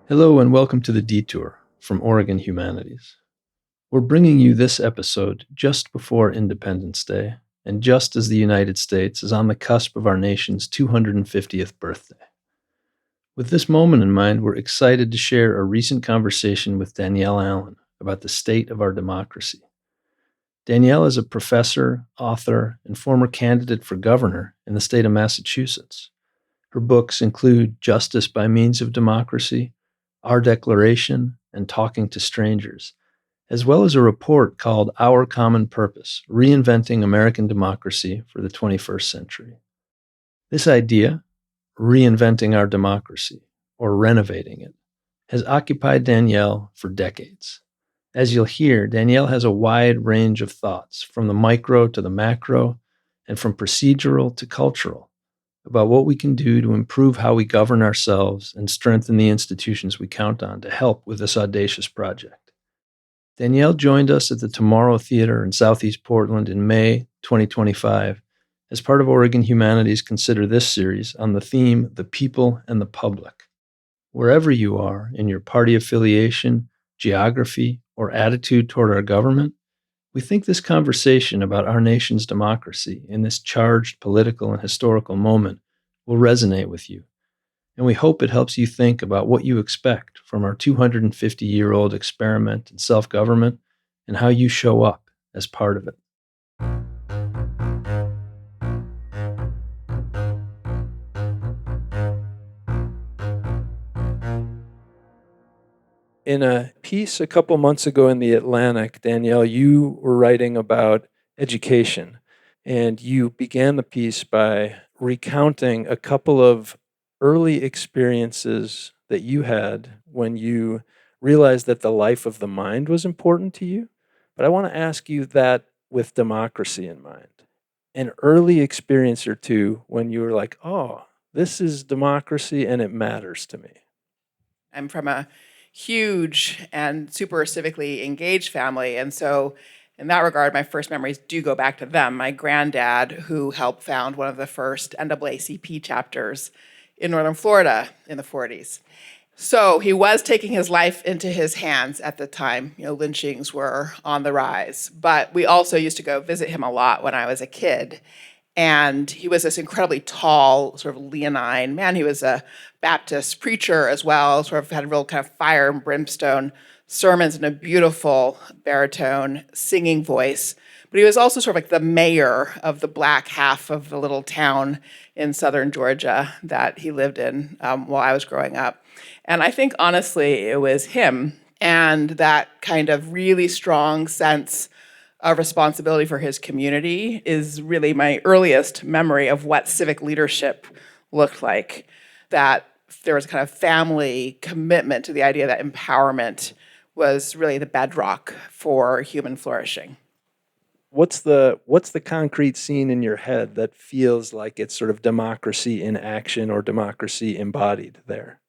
Hello and welcome to The Detour from Oregon Humanities. We're bringing you this episode just before Independence Day and just as the United States is on the cusp of our nation's 250th birthday. With this moment in mind, we're excited to share a recent conversation with Danielle Allen about the state of our democracy. Danielle is a professor, author, and former candidate for governor in the state of Massachusetts. Her books include Justice by Means of Democracy, Our Declaration, and Talking to Strangers, as well as a report called Our Common Purpose, Reinventing American Democracy for the 21st Century. This idea, reinventing our democracy, or renovating it, has occupied Danielle for decades. As you'll hear, Danielle has a wide range of thoughts, from the micro to the macro, and from procedural to cultural, about what we can do to improve how we govern ourselves and strengthen the institutions we count on to help with this audacious project. Danielle joined us at the Tomorrow Theater in Southeast Portland in May 2025 as part of Oregon Humanities Consider This series on the theme, The People and the Public. Wherever you are in your party affiliation, geography, or attitude toward our government, we think this conversation about our nation's democracy in this charged political and historical moment will resonate with you, and we hope it helps you think about what you expect from our 250-year-old experiment in self-government and how you show up as part of it. In a piece a couple months ago in The Atlantic, Danielle, you were writing about education, and you began the piece by recounting a couple of early experiences that you had when you realized that the life of the mind was important to you. But I want to ask you that with democracy in mind. An early experience or two when you were like, oh, this is democracy and it matters to me. I'm from a huge and super civically engaged family. And so, in that regard, my first memories do go back to them. My granddad, who helped found one of the first NAACP chapters in Northern Florida in the 40s. So he was taking his life into his hands at the time. Lynchings were on the rise. But we also used to go visit him a lot when I was a kid. And he was this incredibly tall, sort of leonine man. He was a Baptist preacher as well, sort of had a real kind of fire and brimstone sermons and a beautiful baritone singing voice. But he was also sort of like the mayor of the black half of the little town in southern Georgia that he lived in while I was growing up. And I think, honestly, it was him and that kind of really strong sense of responsibility for his community is really my earliest memory of what civic leadership looked like. That there was a kind of family commitment to the idea that empowerment was really the bedrock for human flourishing. What's the concrete scene in your head that feels like it's sort of democracy in action or democracy embodied there?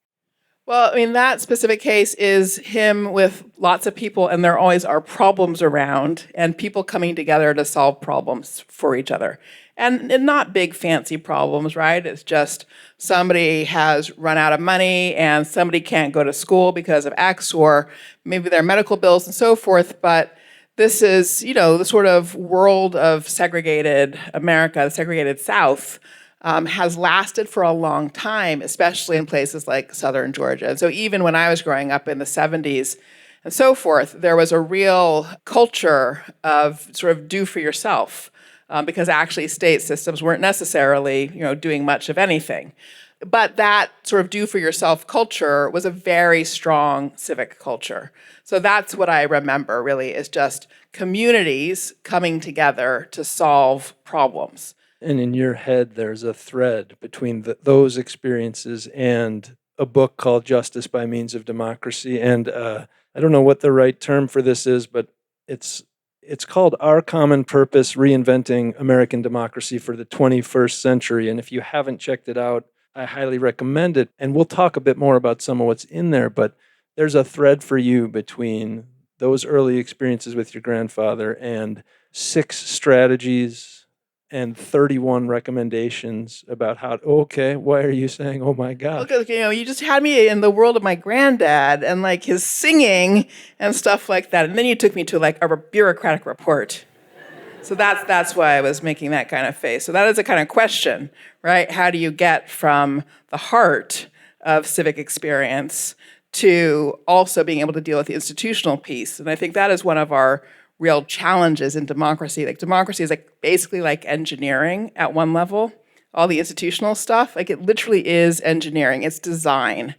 Well, I mean, that specific case is him with lots of people, and there always are problems around, and people coming together to solve problems for each other. And not big, fancy problems, right? It's just somebody has run out of money, and somebody can't go to school because of X, or maybe their medical bills and so forth. But this is, the sort of world of segregated America, the segregated South, has lasted for a long time, especially in places like southern Georgia. And so even when I was growing up in the 70s and so forth, there was a real culture of sort of do for yourself, because actually state systems weren't necessarily, doing much of anything. But that sort of do for yourself culture was a very strong civic culture. So that's what I remember really, is just communities coming together to solve problems. And in your head, there's a thread between those experiences and a book called Justice by Means of Democracy. And I don't know what the right term for this is, but it's called Our Common Purpose, Reinventing American Democracy for the 21st Century. And if you haven't checked it out, I highly recommend it. And we'll talk a bit more about some of what's in there, but there's a thread for you between those early experiences with your grandfather and 6 strategies and 31 recommendations about how, okay, why are you saying, oh my gosh? Because, you just had me in the world of my granddad and like his singing and stuff like that. And then you took me to like a bureaucratic report. So that's why I was making that kind of face. So that is a kind of question, right? How do you get from the heart of civic experience to also being able to deal with the institutional piece? And I think that is one of our real challenges in democracy. Like democracy is like basically like engineering at one level. All the institutional stuff, like it literally is engineering. It's design.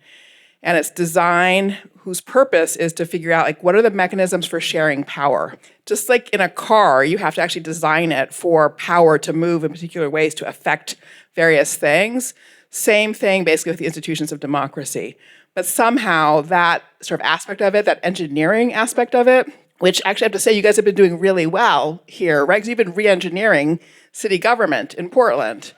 And it's design whose purpose is to figure out like what are the mechanisms for sharing power. Just like in a car, you have to actually design it for power to move in particular ways to affect various things. Same thing basically with the institutions of democracy. But somehow that sort of aspect of it, that engineering aspect of it, which actually I have to say you guys have been doing really well here, right? Because you've been re-engineering city government in Portland.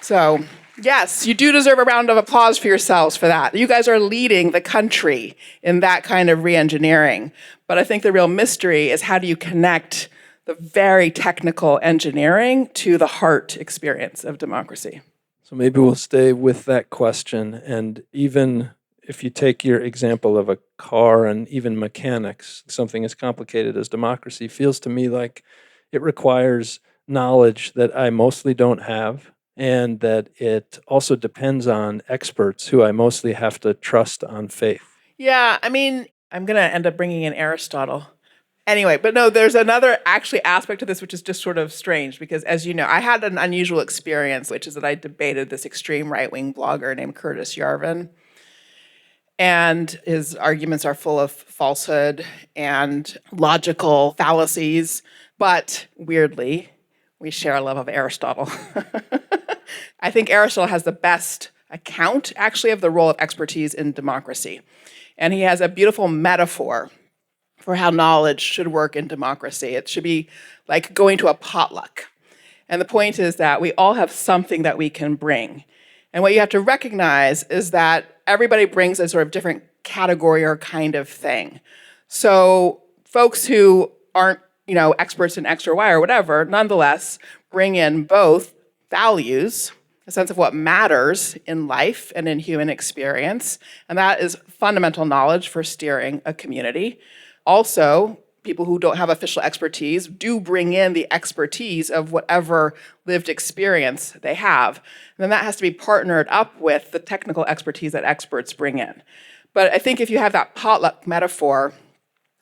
So yes, you do deserve a round of applause for yourselves for that. You guys are leading the country in that kind of re-engineering. But I think the real mystery is how do you connect the very technical engineering to the heart experience of democracy? So maybe we'll stay with that question. And even if you take your example of a car and even mechanics, something as complicated as democracy feels to me like it requires knowledge that I mostly don't have, and that it also depends on experts who I mostly have to trust on faith. Yeah, I mean, I'm going to end up bringing in Aristotle. Anyway, but no, there's another actually aspect to this which is just sort of strange because, as you know, I had an unusual experience, which is that I debated this extreme right-wing blogger named Curtis Yarvin. And his arguments are full of falsehood and logical fallacies. But weirdly, we share a love of Aristotle. I think Aristotle has the best account, actually, of the role of expertise in democracy. And he has a beautiful metaphor for how knowledge should work in democracy. It should be like going to a potluck. And the point is that we all have something that we can bring. And what you have to recognize is that everybody brings a sort of different category or kind of thing. So folks who aren't, experts in X or Y or whatever, nonetheless, bring in both values, a sense of what matters in life and in human experience. And that is fundamental knowledge for steering a community. Also, people who don't have official expertise do bring in the expertise of whatever lived experience they have. And then that has to be partnered up with the technical expertise that experts bring in. But I think if you have that potluck metaphor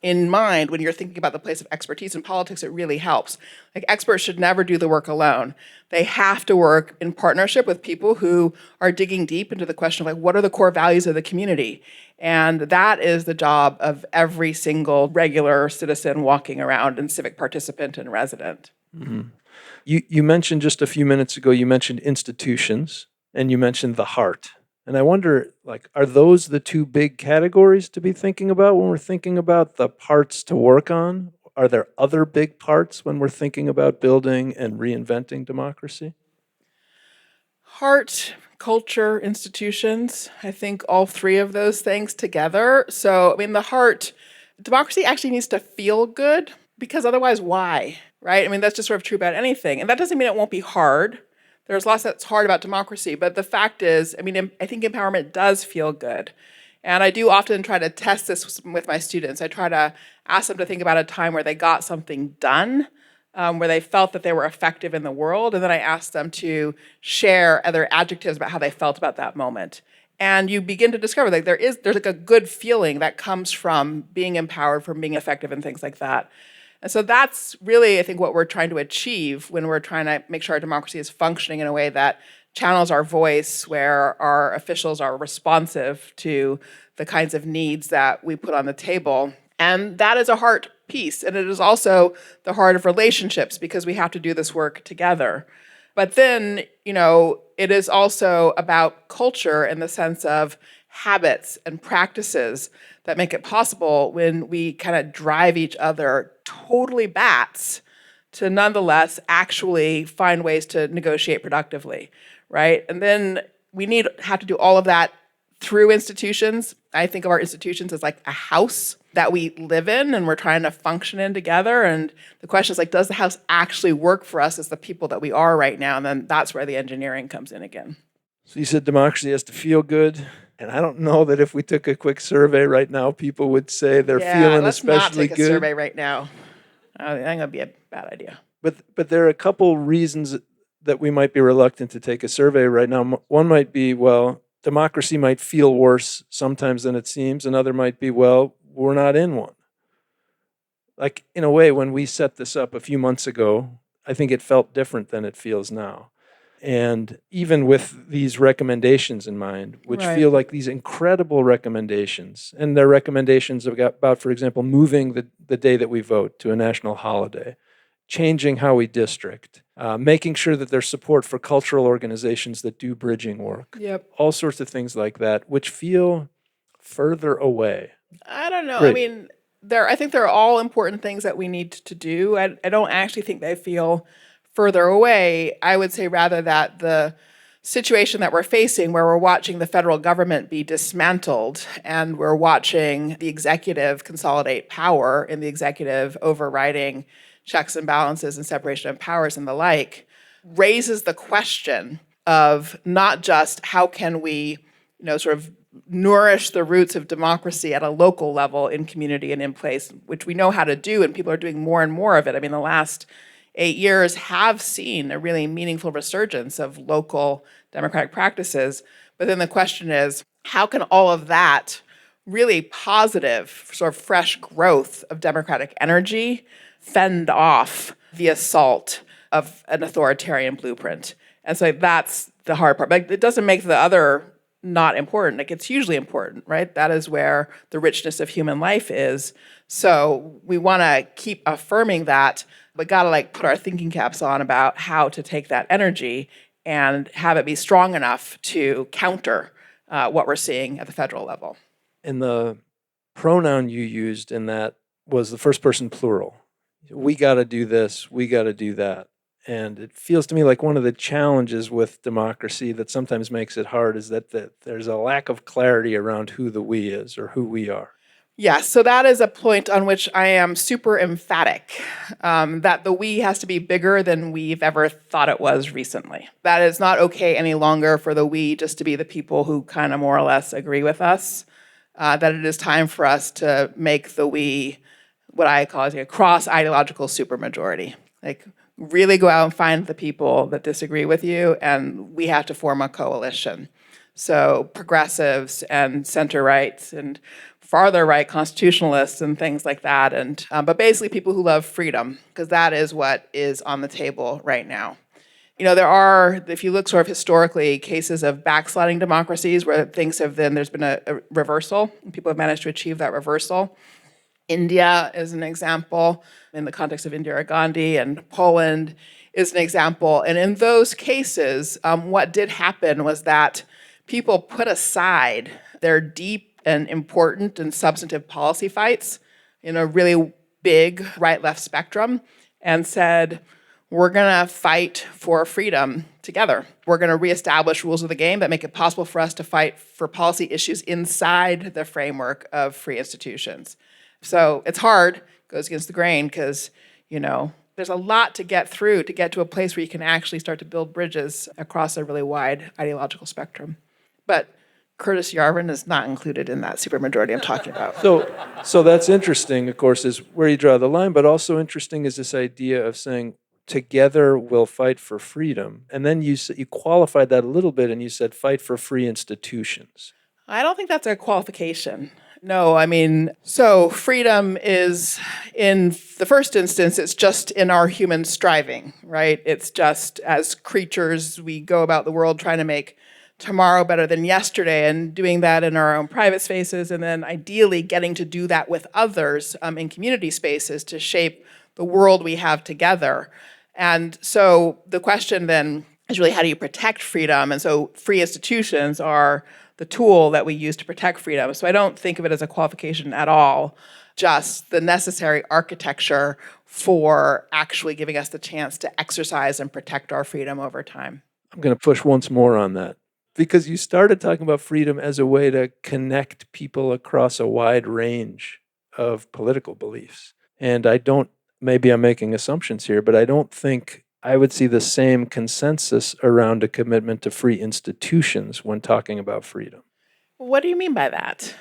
in mind when you're thinking about the place of expertise in politics, it really helps. Like experts should never do the work alone. They have to work in partnership with people who are digging deep into the question of like, what are the core values of the community? And that is the job of every single regular citizen walking around and civic participant and resident. Mm-hmm. You mentioned just a few minutes ago, you mentioned institutions and you mentioned the heart. And I wonder, like, are those the two big categories to be thinking about when we're thinking about the parts to work on? Are there other big parts when we're thinking about building and reinventing democracy? Heart, culture, institutions, I think all three of those things together. So, I mean, the heart, democracy actually needs to feel good because otherwise, why? Right? I mean, that's just sort of true about anything. And that doesn't mean it won't be hard. There's lots that's hard about democracy, but the fact is, I mean, I think empowerment does feel good. And I do often try to test this with my students. I try to ask them to think about a time where they got something done, where they felt that they were effective in the world. And then I ask them to share other adjectives about how they felt about that moment. And you begin to discover that there's like a good feeling that comes from being empowered, from being effective and things like that. And so that's really, I think, what we're trying to achieve when we're trying to make sure our democracy is functioning in a way that channels our voice, where our officials are responsive to the kinds of needs that we put on the table. And that is a heart piece. And it is also the heart of relationships because we have to do this work together. But then, it is also about culture in the sense of habits and practices that make it possible when we kind of drive each other totally bats to nonetheless actually find ways to negotiate productively, right? And then we have to do all of that through institutions. I think of our institutions as like a house. that we live in and we're trying to function in together. And the question is like, does the house actually work for us as the people that we are right now? And then that's where the engineering comes in again. So you said democracy has to feel good. And I don't know that if we took a quick survey right now, people would say they're Yeah, feeling let's not especially take a good. survey right now. I think that'd be a bad idea. But there are a couple reasons that we might be reluctant to take a survey right now. One might be, well, democracy might feel worse sometimes than it seems. Another might be, well, we're not in one. Like, in a way, when we set this up a few months ago, I think it felt different than it feels now. And even with these recommendations in mind, which Right. feel like these incredible recommendations, and they're recommendations about, for example, moving the day that we vote to a national holiday, changing how we district, making sure that there's support for cultural organizations that do bridging work, Yep. all sorts of things like that, which feel further away. I don't know. I Great. mean, I think they're all important things that we need to do. I don't actually think they feel further away. I would say rather that the situation that we're facing, where we're watching the federal government be dismantled and we're watching the executive consolidate power and the executive overriding checks and balances and separation of powers and the like, raises the question of not just how can we, sort of nourish the roots of democracy at a local level in community and in place, which we know how to do, and people are doing more and more of it. I mean, the last 8 years have seen a really meaningful resurgence of local democratic practices. But then the question is, how can all of that really positive, sort of fresh growth of democratic energy fend off the assault of an authoritarian blueprint? And so that's the hard part. But it doesn't make the other not important. Like, it's hugely important, right? That is where the richness of human life is. So we want to keep affirming that, but got to put our thinking caps on about how to take that energy and have it be strong enough to counter what we're seeing at the federal level. And the pronoun you used in that was the first person plural. We got to do this, we got to do that. And it feels to me like one of the challenges with democracy that sometimes makes it hard is that there's a lack of clarity around who the we is or who we are. Yeah, so that is a point on which I am super emphatic, that the we has to be bigger than we've ever thought it was recently. That it's not okay any longer for the we just to be the people who kind of more or less agree with us, that it is time for us to make the we what I call a cross-ideological supermajority. Like, really go out and find the people that disagree with you, and we have to form a coalition. So progressives and center-rights and farther right constitutionalists and things like that, and but basically people who love freedom, because that is what is on the table right now. There are, if you look sort of historically, cases of backsliding democracies where there's been a reversal, and people have managed to achieve that reversal. India is an example in the context of Indira Gandhi, and Poland is an example. And in those cases, what did happen was that people put aside their deep and important and substantive policy fights in a really big right-left spectrum and said, we're going to fight for freedom together. We're going to reestablish rules of the game that make it possible for us to fight for policy issues inside the framework of free institutions. So it's hard, goes against the grain, because, there's a lot to get through to get to a place where you can actually start to build bridges across a really wide ideological spectrum. But Curtis Yarvin is not included in that supermajority I'm talking about. So that's interesting, of course, is where you draw the line, but also interesting is this idea of saying, together we'll fight for freedom. And then you qualified that a little bit and you said fight for free institutions. I don't think that's a qualification. No, I mean, so freedom is, in the first instance, it's just in our human striving, right? It's just as creatures, we go about the world trying to make tomorrow better than yesterday, and doing that in our own private spaces, and then ideally getting to do that with others in community spaces to shape the world we have together. And so the question then is really, how do you protect freedom? And so free institutions are the tool that we use to protect freedom. So I don't think of it as a qualification at all, just the necessary architecture for actually giving us the chance to exercise and protect our freedom over time. I'm going to push once more on that, because you started talking about freedom as a way to connect people across a wide range of political beliefs. And maybe I'm making assumptions here, but I don't think I would see the same consensus around a commitment to free institutions when talking about freedom. What do you mean by that?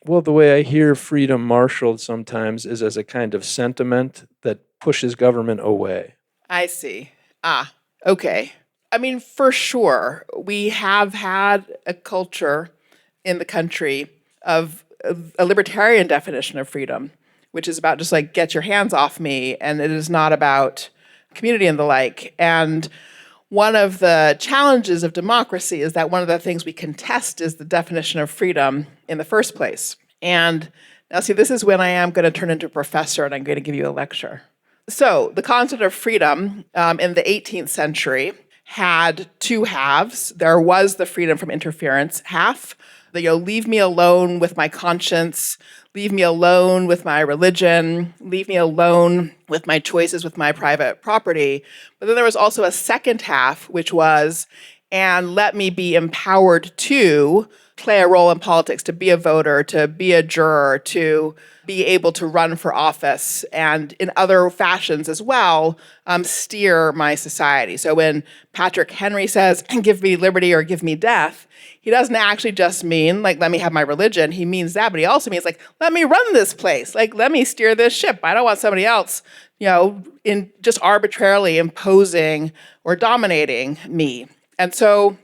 Well, the way I hear freedom marshaled sometimes is as a kind of sentiment that pushes government away. I see. Ah, okay. I mean, for sure, we have had a culture in the country of a libertarian definition of freedom, which is about just like, get your hands off me, and it is not about community and the like. And one of the challenges of democracy is that one of the things we contest is the definition of freedom in the first place. And now, see, this is when I am going to turn into a professor and I'm going to give you a lecture. So, the concept of freedom in the 18th century had two halves. There was the freedom from interference half, that leave me alone with my conscience, leave me alone with my religion, leave me alone with my choices with my private property. But then there was also a second half, which was, and let me be empowered to play a role in politics, to be a voter, to be a juror, to be able to run for office, and in other fashions as well, steer my society. So when Patrick Henry says, give me liberty or give me death, he doesn't actually just mean, like, let me have my religion. He means that, but he also means, like, let me run this place. Like, let me steer this ship. I don't want somebody else, in just arbitrarily imposing or dominating me. And so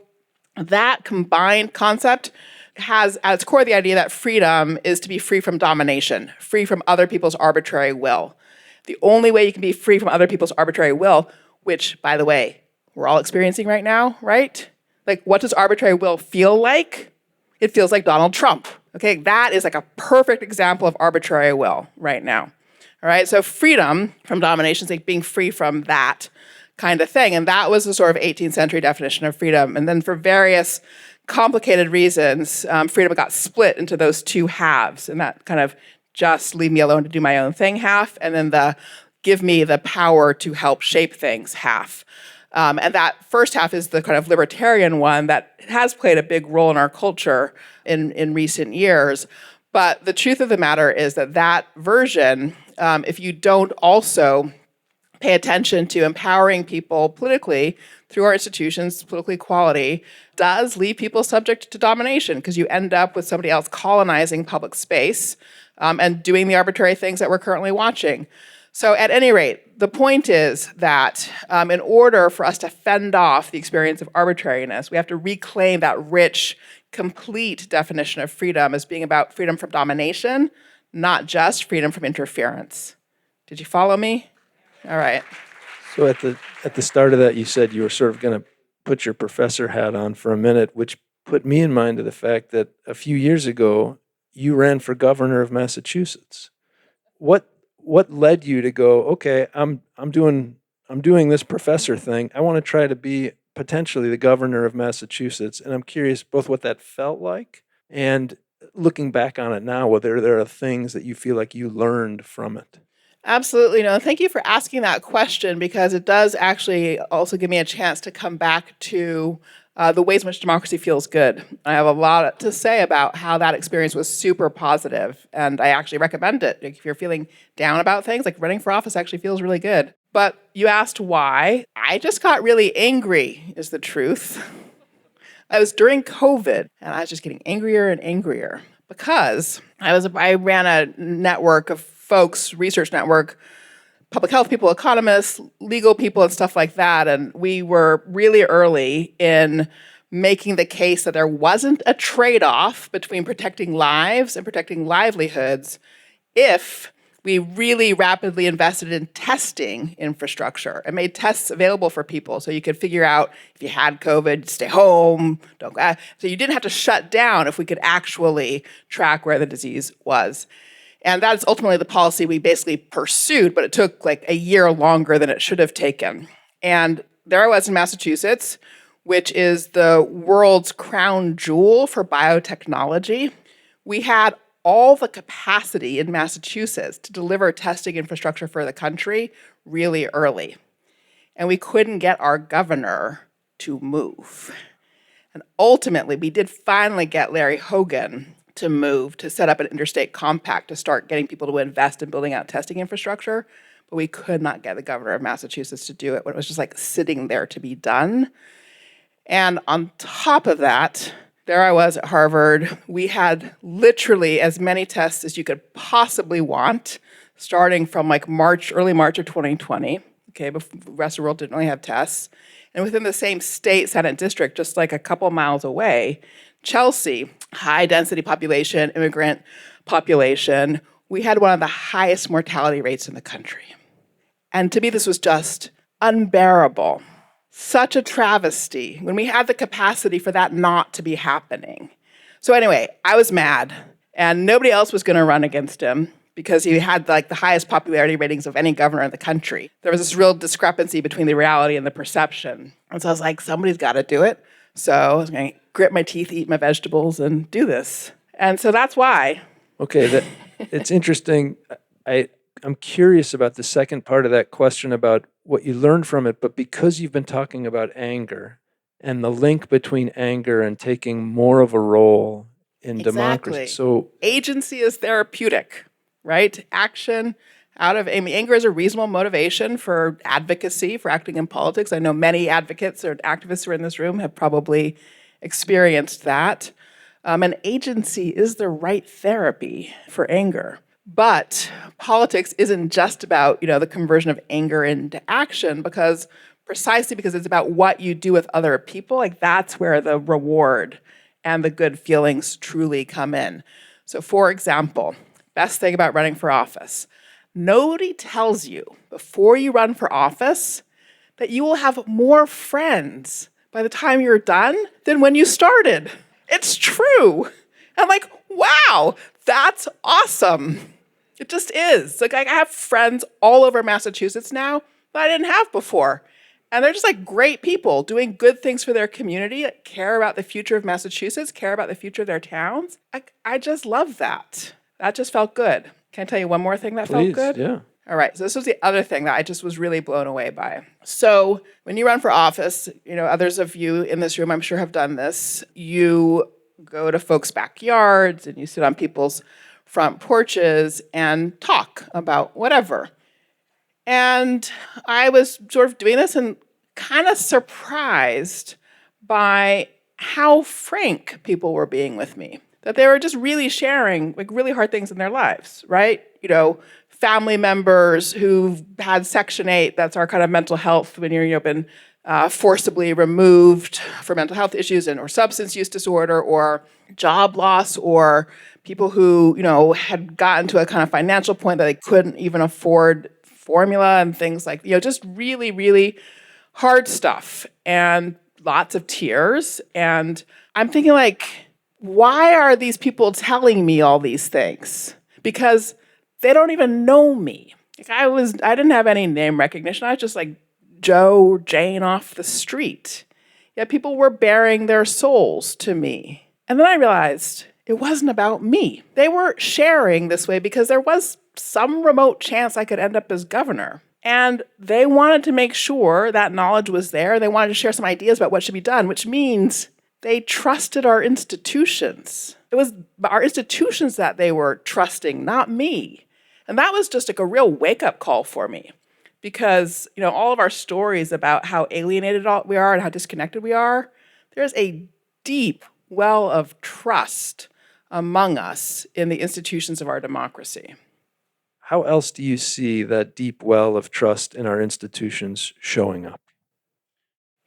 that combined concept has at its core the idea that freedom is to be free from domination, free from other people's arbitrary will. The only way you can be free from other people's arbitrary will, which, by the way, we're all experiencing right now, right? Like, what does arbitrary will feel like? It feels like Donald Trump. Okay, that is like a perfect example of arbitrary will right now. All right, so freedom from domination is like being free from that kind of thing. And that was the sort of 18th century definition of freedom. And then for various complicated reasons, freedom got split into those two halves. And that kind of just leave me alone to do my own thing half, and then the give me the power to help shape things half. And that first half is the kind of libertarian one that has played a big role in our culture in recent years. But the truth of the matter is that version, if you don't also pay attention to empowering people politically through our institutions, political equality, does leave people subject to domination, because you end up with somebody else colonizing public space and doing the arbitrary things that we're currently watching. So at any rate, the point is that in order for us to fend off the experience of arbitrariness, we have to reclaim that rich, complete definition of freedom as being about freedom from domination, not just freedom from interference. Did you follow me? All right. So at the start of that, you said you were sort of going to put your professor hat on for a minute, which put me in mind of the fact that a few years ago, you ran for governor of Massachusetts. What led you to go, okay, I'm doing this professor thing. I want to try to be potentially the governor of Massachusetts, and I'm curious both what that felt like and looking back on it now, whether there are things that you feel like you learned from it. Absolutely. No, thank you for asking that question, because it does actually also give me a chance to come back to the ways in which democracy feels good. I have a lot to say about how that experience was super positive, and I actually recommend it. If you're feeling down about things, like running for office actually feels really good. But you asked why. I just got really angry, is the truth. I was during COVID, and I was just getting angrier and angrier because I ran a network of folks, research network, public health people, economists, legal people, and stuff like that. And we were really early in making the case that there wasn't a trade-off between protecting lives and protecting livelihoods if we really rapidly invested in testing infrastructure and made tests available for people so you could figure out if you had COVID, stay home, don't go out. So you didn't have to shut down if we could actually track where the disease was. And that's ultimately the policy we basically pursued, but it took like a year longer than it should have taken. And there I was in Massachusetts, which is the world's crown jewel for biotechnology. We had all the capacity in Massachusetts to deliver testing infrastructure for the country really early. And we couldn't get our governor to move. And ultimately, we did finally get Larry Hogan to move, to set up an interstate compact, to start getting people to invest in building out testing infrastructure. But we could not get the governor of Massachusetts to do it when it was just like sitting there to be done. And on top of that, there I was at Harvard. We had literally as many tests as you could possibly want, starting from like early March of 2020. Okay, before the rest of the world didn't really have tests. And within the same state Senate district, just like a couple miles away, Chelsea, high density population, immigrant population, we had one of the highest mortality rates in the country. And to me, this was just unbearable. Such a travesty when we had the capacity for that not to be happening. So anyway, I was mad, and nobody else was going to run against him because he had like the highest popularity ratings of any governor in the country. There was this real discrepancy between the reality and the perception. And so I was like, somebody's got to do it. So I was going to grit my teeth, eat my vegetables, and do this. And so that's why. Okay, it's interesting. I'm curious about the second part of that question about what you learned from it, but because you've been talking about anger and the link between anger and taking more of a role in democracy. So agency is therapeutic, right? Action anger is a reasonable motivation for advocacy, for acting in politics. I know many advocates or activists who are in this room have probably experienced that. And agency is the right therapy for anger. But politics isn't just about, the conversion of anger into action, precisely because it's about what you do with other people. Like that's where the reward and the good feelings truly come in. So for example, best thing about running for office, nobody tells you before you run for office that you will have more friends by the time you're done than when you started. It's true. I'm like, wow, that's awesome. It just is. Like I have friends all over Massachusetts now that I didn't have before. And they're just like great people doing good things for their community, care about the future of Massachusetts, care about the future of their towns. I just love that. That just felt good. Can I tell you one more thing that felt good? Yeah. All right, so this was the other thing that I just was really blown away by. So when you run for office, others of you in this room I'm sure have done this. You go to folks' backyards and you sit on people's front porches and talk about whatever. And I was sort of doing this and kind of surprised by how frank people were being with me. That they were just really sharing like really hard things in their lives, right? Family members who've had Section 8, that's our kind of mental health when you're been forcibly removed for mental health issues or substance use disorder or job loss, or people who, had gotten to a kind of financial point that they couldn't even afford formula and things like, just really, really hard stuff and lots of tears. And I'm thinking like, why are these people telling me all these things? Because they don't even know me. Like I didn't have any name recognition. I was just like Joe or Jane off the street. Yet people were bearing their souls to me. And then I realized it wasn't about me. They were sharing this way because there was some remote chance I could end up as governor. And they wanted to make sure that knowledge was there. They wanted to share some ideas about what should be done, which means they trusted our institutions. It was our institutions that they were trusting, not me. And that was just like a real wake-up call for me. Because, all of our stories about how alienated we are and how disconnected we are, there's a deep well of trust among us in the institutions of our democracy. How else do you see that deep well of trust in our institutions showing up?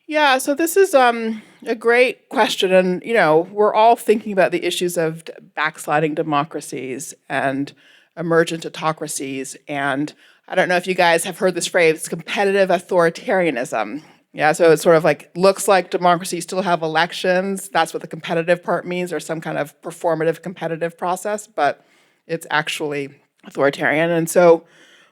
Yeah, so this is a great question. And, we're all thinking about the issues of backsliding democracies and emergent autocracies. And I don't know if you guys have heard this phrase, competitive authoritarianism. Yeah, so it's sort of like, looks like democracies still have elections. That's what the competitive part means, or some kind of performative competitive process, but it's actually authoritarian. And so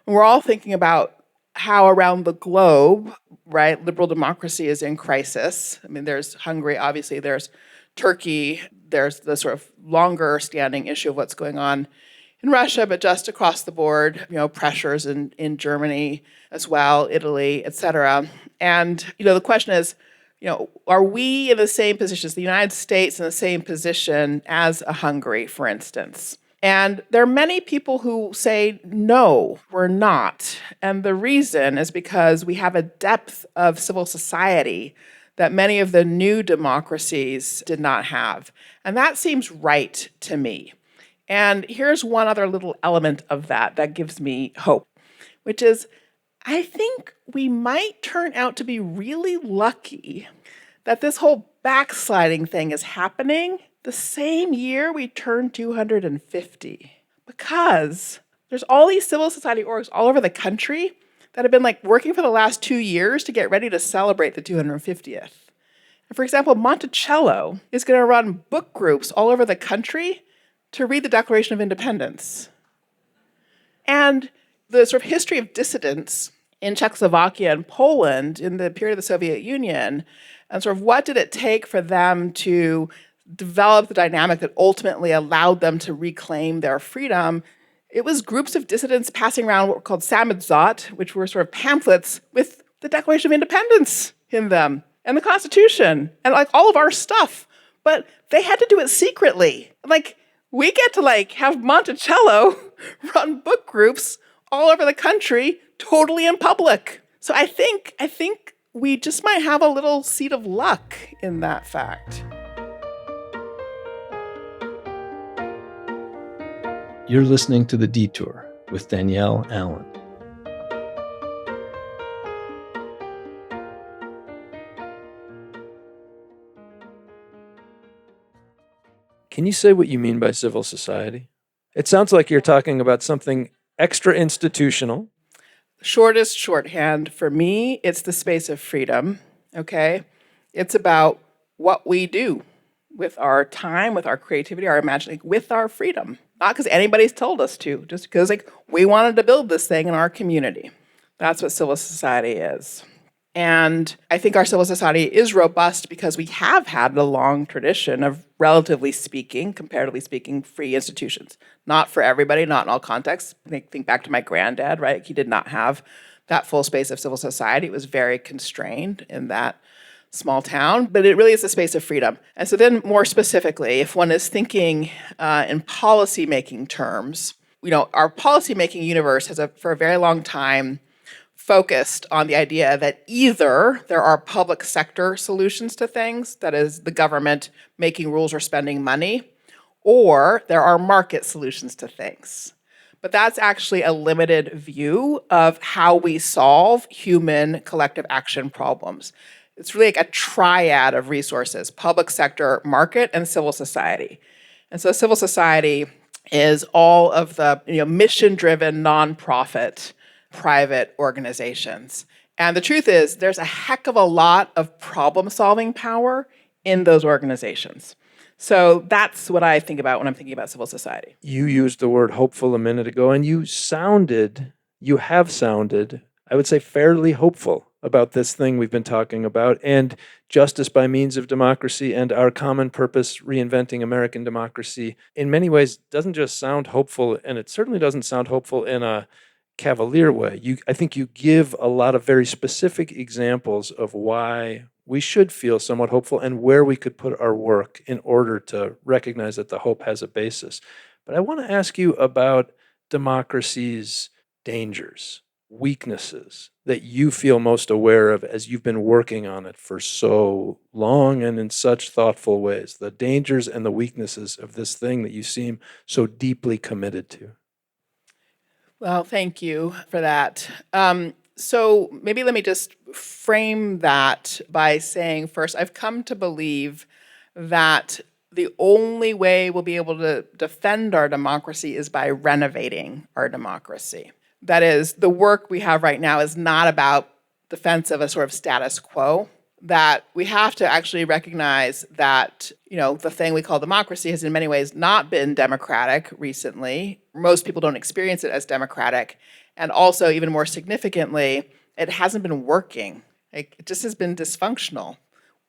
we're all thinking about how around the globe, right, liberal democracy is in crisis. I mean, there's Hungary, obviously, there's Turkey, there's the sort of longer standing issue of what's going on in Russia, but just across the board, pressures in Germany as well, Italy, et cetera. And, the question is, Are we in the same position, is the United States in the same position as a Hungary, for instance? And there are many people who say, no, we're not. And the reason is because we have a depth of civil society that many of the new democracies did not have. And that seems right to me. And here's one other little element of that gives me hope, which is I think we might turn out to be really lucky that this whole backsliding thing is happening the same year we turn 250. Because there's all these civil society orgs all over the country that have been working for the last 2 years to get ready to celebrate the 250th. And for example, Monticello is going to run book groups all over the country to read the Declaration of Independence. And the sort of history of dissidents in Czechoslovakia and Poland in the period of the Soviet Union, and sort of what did it take for them to develop the dynamic that ultimately allowed them to reclaim their freedom. It was groups of dissidents passing around what were called samizdat, which were sort of pamphlets with the Declaration of Independence in them, and the Constitution, and all of our stuff. But they had to do it secretly. We get to have Monticello run book groups all over the country, totally in public. So I think we just might have a little seed of luck in that fact. You're listening to The Detour with Danielle Allen. Can you say what you mean by civil society? It sounds like you're talking about something extra institutional. Shortest shorthand for me, it's the space of freedom, okay? It's about what we do with our time, with our creativity, our imagination, with our freedom. Not because anybody's told us to, just because we wanted to build this thing in our community. That's what civil society is. And I think our civil society is robust because we have had a long tradition of, relatively speaking, comparatively speaking, free institutions. Not for everybody, not in all contexts. Think back to my granddad, right? He did not have that full space of civil society. It was very constrained in that small town, but it really is a space of freedom. And so then more specifically, if one is thinking in policy-making terms, our policy-making universe has for a very long time focused on the idea that either there are public sector solutions to things, that is the government making rules or spending money, or there are market solutions to things. But that's actually a limited view of how we solve human collective action problems. It's really a triad of resources: public sector, market, and civil society. And so civil society is all of the mission-driven, nonprofit, private organizations. And the truth is, there's a heck of a lot of problem-solving power in those organizations. So that's what I think about when I'm thinking about civil society. You used the word hopeful a minute ago, and you have sounded, I would say, fairly hopeful about this thing we've been talking about, and justice by means of democracy and our common purpose, reinventing American democracy, in many ways doesn't just sound hopeful, and it certainly doesn't sound hopeful in a cavalier way. I think you give a lot of very specific examples of why we should feel somewhat hopeful and where we could put our work in order to recognize that the hope has a basis. But I want to ask you about democracy's dangers, weaknesses that you feel most aware of as you've been working on it for so long and in such thoughtful ways, the dangers and the weaknesses of this thing that you seem so deeply committed to. Well, thank you for that. So maybe let me just frame that by saying first, I've come to believe that the only way we'll be able to defend our democracy is by renovating our democracy. That is, the work we have right now is not about defense of a sort of status quo, that we have to actually recognize that, the thing we call democracy has in many ways not been democratic recently. Most people don't experience it as democratic. And also, even more significantly, it hasn't been working. It just has been dysfunctional.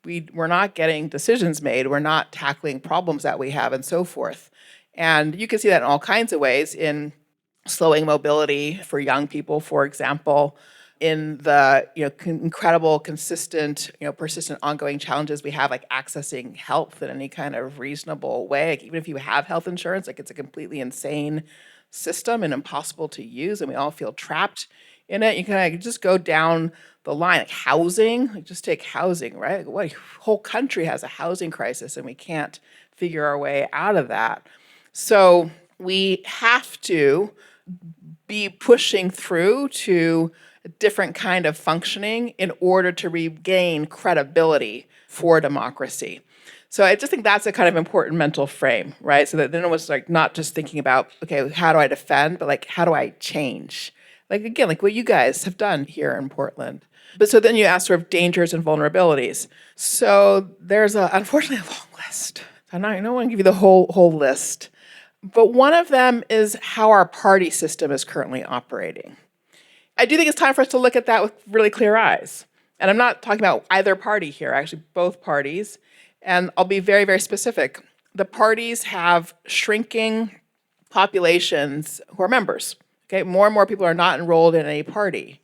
We're not getting decisions made. We're not tackling problems that we have and so forth. And you can see that in all kinds of ways, in slowing mobility for young people, for example, in the incredible, consistent, persistent, ongoing challenges we have, like accessing health in any kind of reasonable way. Like even if you have health insurance, like it's a completely insane system and impossible to use, and we all feel trapped in it. You can like, just go down the line, like housing. Like just take housing, right? Like, what whole country has a housing crisis, and we can't figure our way out of that. So we have to be pushing through to a different kind of functioning in order to regain credibility for democracy. So I just think that's a kind of important mental frame, right? So that then it was like not just thinking about, okay, how do I defend, but like, how do I change? Like, again, like what you guys have done here in Portland. But so then you ask sort of dangers and vulnerabilities. So there's unfortunately a long list. I don't want to give you the whole list. But one of them is how our party system is currently operating. I do think it's time for us to look at that with really clear eyes. And I'm not talking about either party here, actually both parties. And I'll be very, very specific. The parties have shrinking populations who are members. Okay, more and more people are not enrolled in any party.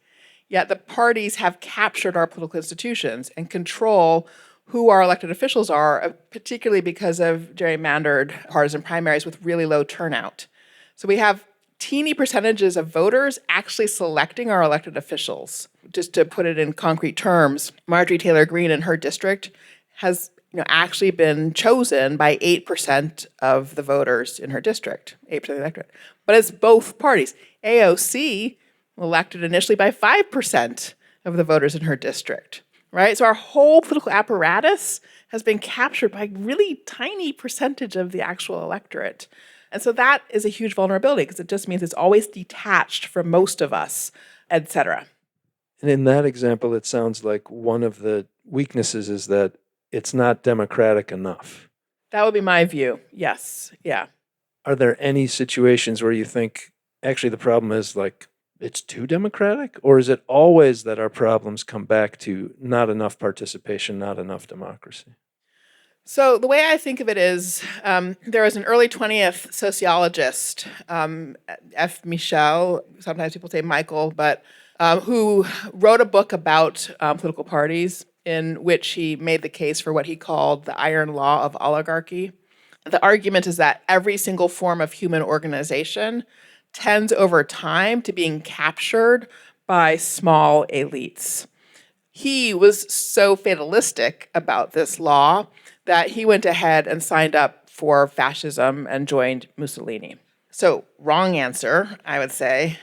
Yet the parties have captured our political institutions and control who our elected officials are, particularly because of gerrymandered partisan primaries with really low turnout. So we have teeny percentages of voters actually selecting our elected officials. Just to put it in concrete terms, Marjorie Taylor Greene in her district has actually been chosen by 8% of the voters in her district, 8% of the electorate. But it's both parties. AOC elected initially by 5% of the voters in her district, right? So our whole political apparatus has been captured by a really tiny percentage of the actual electorate. And so that is a huge vulnerability because it just means it's always detached from most of us, et cetera. And in that example, it sounds like one of the weaknesses is that it's not democratic enough. That would be my view. Yes. Yeah. Are there any situations where you think actually the problem is like it's too democratic? Or is it always that our problems come back to not enough participation, not enough democracy? So the way I think of it is there was an early 20th sociologist, F. Michel, sometimes people say Michael, but who wrote a book about political parties in which he made the case for what he called the iron law of oligarchy. The argument is that every single form of human organization tends over time to being captured by small elites. He was so fatalistic about this law that he went ahead and signed up for fascism and joined Mussolini. So, wrong answer, I would say.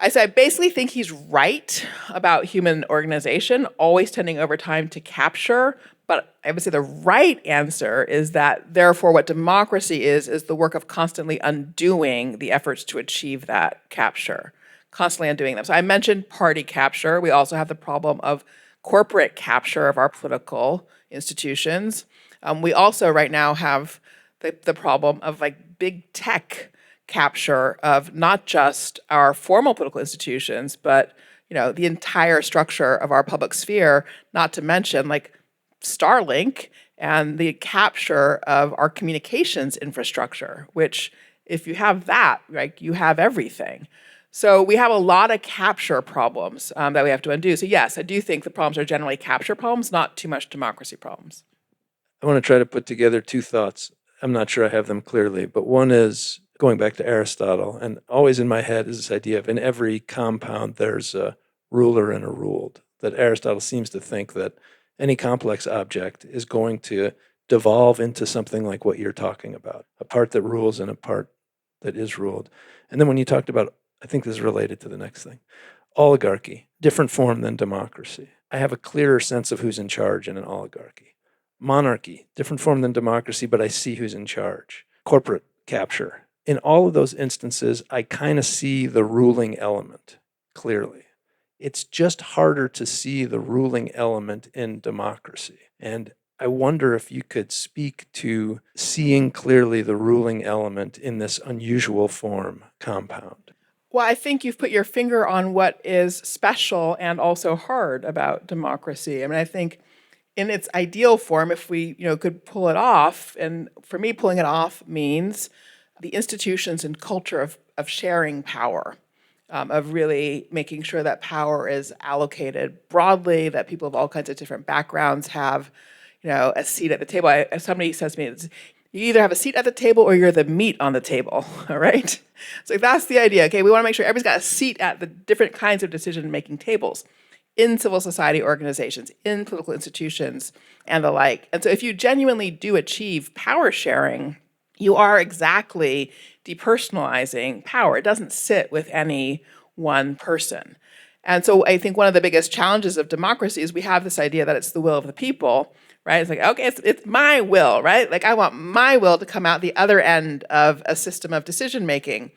I basically think he's right about human organization always tending over time to capture, but I would say the right answer is that therefore what democracy is the work of constantly undoing the efforts to achieve that capture, constantly undoing them. So I mentioned party capture. We also have the problem of corporate capture of our political institutions. We also right now have the problem of like big tech capture of not just our formal political institutions, but the entire structure of our public sphere, not to mention like Starlink and the capture of our communications infrastructure, which if you have that, right, you have everything. So we have a lot of capture problems that we have to undo. So yes, I do think the problems are generally capture problems, not too much democracy problems. I want to try to put together two thoughts. I'm not sure I have them clearly, but one is going back to Aristotle, and always in my head is this idea of in every compound there's a ruler and a ruled. That Aristotle seems to think that any complex object is going to devolve into something like what you're talking about, a part that rules and a part that is ruled. And then when you talked about, I think this is related to the next thing, oligarchy, different form than democracy. I have a clearer sense of who's in charge in an oligarchy. Monarchy, different form than democracy, but I see who's in charge. Corporate capture. In all of those instances, I kind of see the ruling element clearly. It's just harder to see the ruling element in democracy. And I wonder if you could speak to seeing clearly the ruling element in this unusual form compound. Well, I think you've put your finger on what is special and also hard about democracy. I mean, I think in its ideal form, if we could pull it off, and for me, pulling it off means the institutions and culture of sharing power. of really making sure that power is allocated broadly, that people of all kinds of different backgrounds have, a seat at the table. If somebody says to me, you either have a seat at the table or you're the meat on the table, all right? So that's the idea. Okay, we want to make sure everybody's got a seat at the different kinds of decision-making tables in civil society organizations, in political institutions, and the like. And so if you genuinely do achieve power sharing, you are exactly depersonalizing power. It doesn't sit with any one person. And so I think one of the biggest challenges of democracy is we have this idea that it's the will of the people, right? It's like, okay, it's my will, right? Like I want my will to come out the other end of a system of decision making.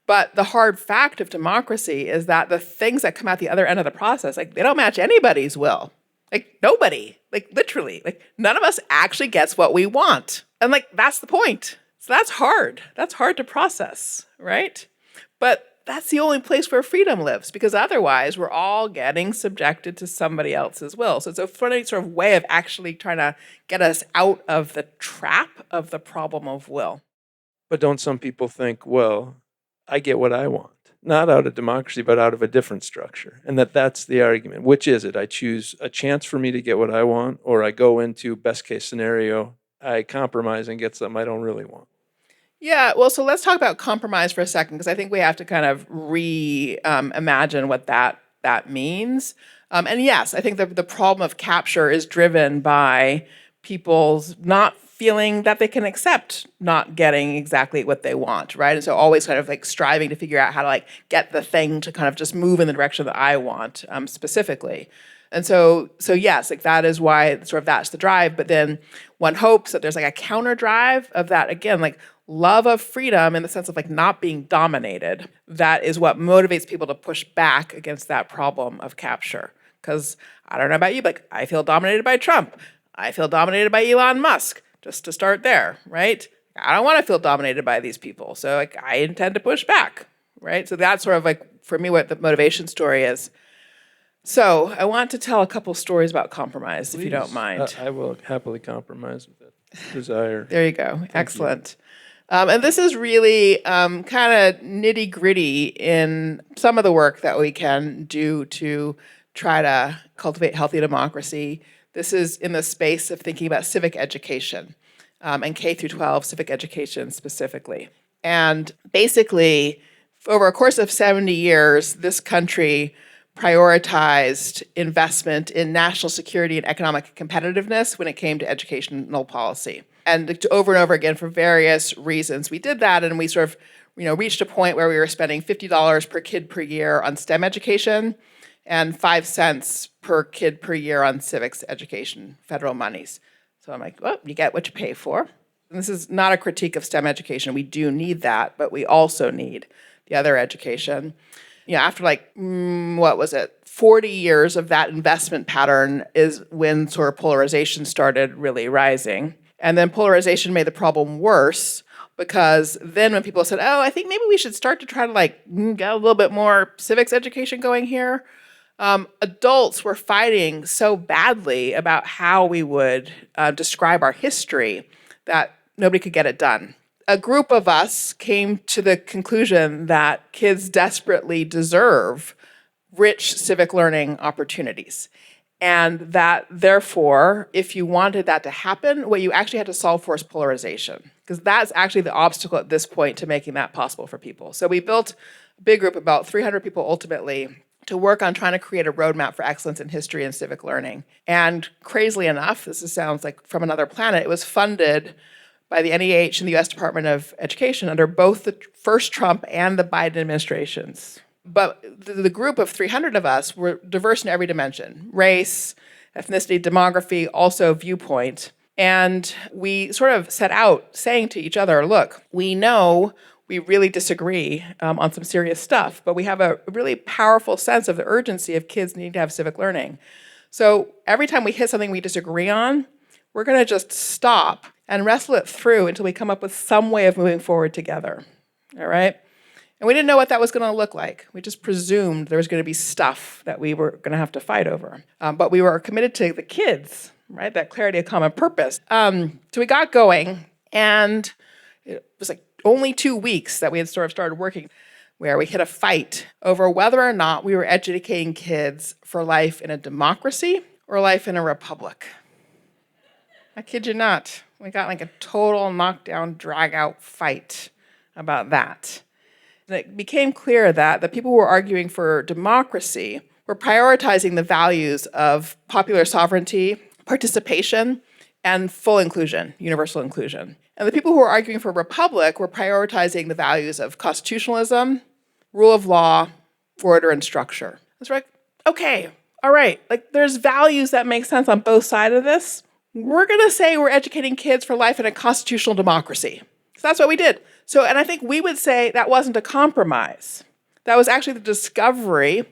But the hard fact of democracy is that the things that come out the other end of the process, like they don't match anybody's will. Like nobody, like literally, like none of us actually gets what we want. And like that's the point. So that's hard. That's hard to process, right? But that's the only place where freedom lives, because otherwise we're all getting subjected to somebody else's will. So it's a funny sort of way of actually trying to get us out of the trap of the problem of will. But don't some people think, well, I get what I want, not out of democracy, but out of a different structure, and that's the argument. Which is it? I choose a chance for me to get what I want, or I go into best case scenario, I compromise and get something I don't really want. Yeah, well, so let's talk about compromise for a second, because I think we have to kind of reimagine what that means. And yes, I think the problem of capture is driven by people's not feeling that they can accept not getting exactly what they want, right? And so always kind of like striving to figure out how to like get the thing to kind of just move in the direction that I want, specifically. And so yes, like that is why sort of that's the drive. But then one hopes that there's like a counter drive of that, again, like love of freedom in the sense of like not being dominated. That is what motivates people to push back against that problem of capture. Because I don't know about you, but like, I feel dominated by Trump. I feel dominated by Elon Musk, just to start there, right? I don't want to feel dominated by these people. So like I intend to push back, right? So that's sort of like, for me, what the motivation story is. So I want to tell a couple stories about compromise, if you don't mind. I will happily compromise with that desire. There you go. Excellent. And this is really kind of nitty gritty in some of the work that we can do to try to cultivate healthy democracy. This is in the space of thinking about civic education, and K through 12 civic education specifically. And basically, over a course of 70 years, this country prioritized investment in national security and economic competitiveness when it came to educational policy. And over and over again, for various reasons, we did that, and we sort of, reached a point where we were spending $50 per kid per year on STEM education and 5 cents per kid per year on civics education, federal monies. So I'm like, well, you get what you pay for. And this is not a critique of STEM education. We do need that, but we also need the other education. After 40 years of that investment pattern is when sort of polarization started really rising. And then polarization made the problem worse, because then when people said, oh, I think maybe we should start to try to get a little bit more civics education going here, adults were fighting so badly about how we would describe our history that nobody could get it done. A group of us came to the conclusion that kids desperately deserve rich civic learning opportunities. And that, therefore, if you wanted that to happen, what you actually had to solve for is polarization, because that's actually the obstacle at this point to making that possible for people. So we built a big group, about 300 people ultimately, to work on trying to create a roadmap for excellence in history and civic learning. And crazily enough, sounds like from another planet, it was funded by the NEH and the US Department of Education under both the first Trump and the Biden administrations. But the group of 300 of us were diverse in every dimension: race, ethnicity, demography, also viewpoint. And we sort of set out saying to each other, look, we know we really disagree on some serious stuff, but we have a really powerful sense of the urgency of kids needing to have civic learning. So every time we hit something we disagree on, we're going to just stop and wrestle it through until we come up with some way of moving forward together. All right? And we didn't know what that was going to look like. We just presumed there was going to be stuff that we were going to have to fight over. But we were committed to the kids, right? That clarity of common purpose. So we got going, and it was like only 2 weeks that we had sort of started working. where we hit a fight over whether or not we were educating kids for life in a democracy or life in a republic. I kid you not. We got like a total knockdown, drag-out fight about that. And it became clear that the people who were arguing for democracy were prioritizing the values of popular sovereignty, participation, and full inclusion, universal inclusion. And the people who were arguing for republic were prioritizing the values of constitutionalism, rule of law, order, and structure. It's like, okay, all right, like there's values that make sense on both sides of this. We're gonna say we're educating kids for life in a constitutional democracy. So that's what we did. So, and I think we would say that wasn't a compromise. That was actually the discovery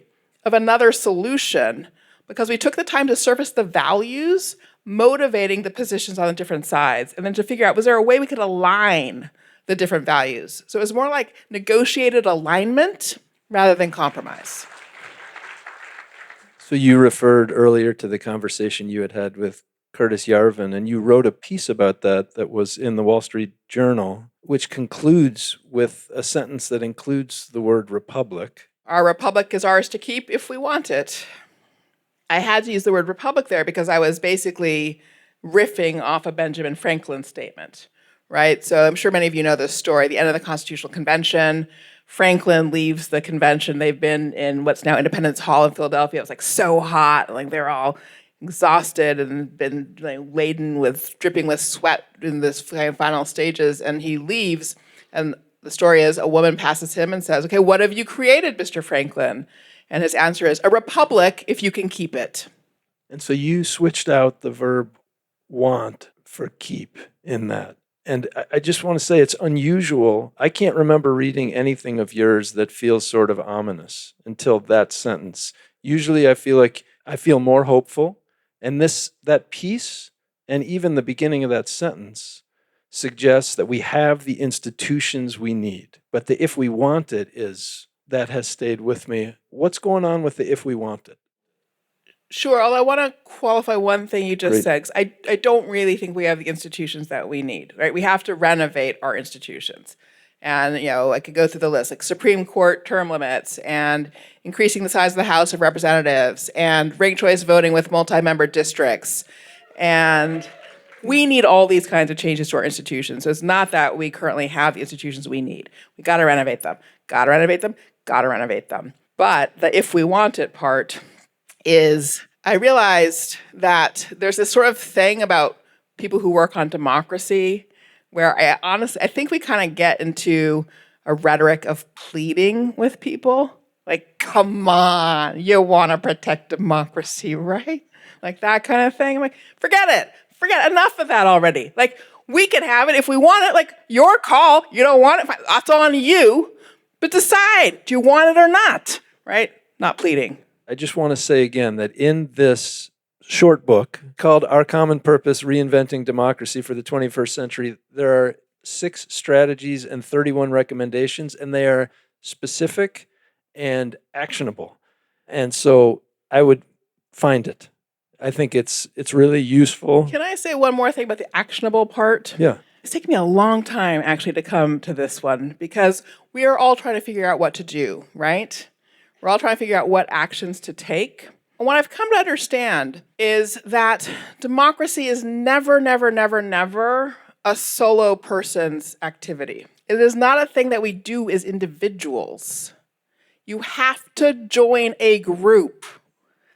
of another solution because we took the time to surface the values motivating the positions on the different sides and then to figure out, was there a way we could align the different values? So it was more like negotiated alignment rather than compromise. So you referred earlier to the conversation you had with Curtis Yarvin, and you wrote a piece about that was in the Wall Street Journal, which concludes with a sentence that includes the word republic. Our republic is ours to keep if we want it. I had to use the word republic there because I was basically riffing off a Benjamin Franklin statement, right? So I'm sure many of you know this story. At the end of the Constitutional Convention, Franklin leaves the convention. They've been in what's now Independence Hall in Philadelphia. It was like so hot, like they're all exhausted and been like, laden with, dripping with sweat in this final stages. And he leaves, and the story is a woman passes him and says, "Okay, what have you created, Mr. Franklin?" And his answer is, "A republic if you can keep it." And so you switched out the verb want for keep in that. And I just want to say it's unusual. I can't remember reading anything of yours that feels sort of ominous until that sentence. Usually I feel more hopeful. And that piece and even the beginning of that sentence suggests that we have the institutions we need. But the if we want it that has stayed with me. What's going on with the if we want it? Sure, although I want to qualify one thing you just Great. said, 'cause I don't really think we have the institutions that we need, right? We have to renovate our institutions. And, I could go through the list, like Supreme Court term limits and increasing the size of the House of Representatives and ranked choice voting with multi-member districts. And we need all these kinds of changes to our institutions. So it's not that we currently have the institutions we need. We got to renovate them, got to renovate them, got to renovate them. But the if we want it part is I realized that there's this sort of thing about people who work on democracy where I think we kind of get into a rhetoric of pleading with people. Like, come on, you want to protect democracy, right? Like that kind of thing. I'm like, forget enough of that already. Like, we can have it if we want it, like your call. You don't want it, that's on you. But decide, do you want it or not, right? Not pleading. I just want to say again that in this short book called Our Common Purpose, Reinventing Democracy for the 21st Century, there are 6 strategies and 31 recommendations, and they are specific and actionable. And so I would find it. I think it's really useful. Can I say one more thing about the actionable part? Yeah. It's taken me a long time actually to come to this one because we are all trying to figure out what to do, right? We're all trying to figure out what actions to take. And what I've come to understand is that democracy is never, never, never, never a solo person's activity. It is not a thing that we do as individuals. You have to join a group.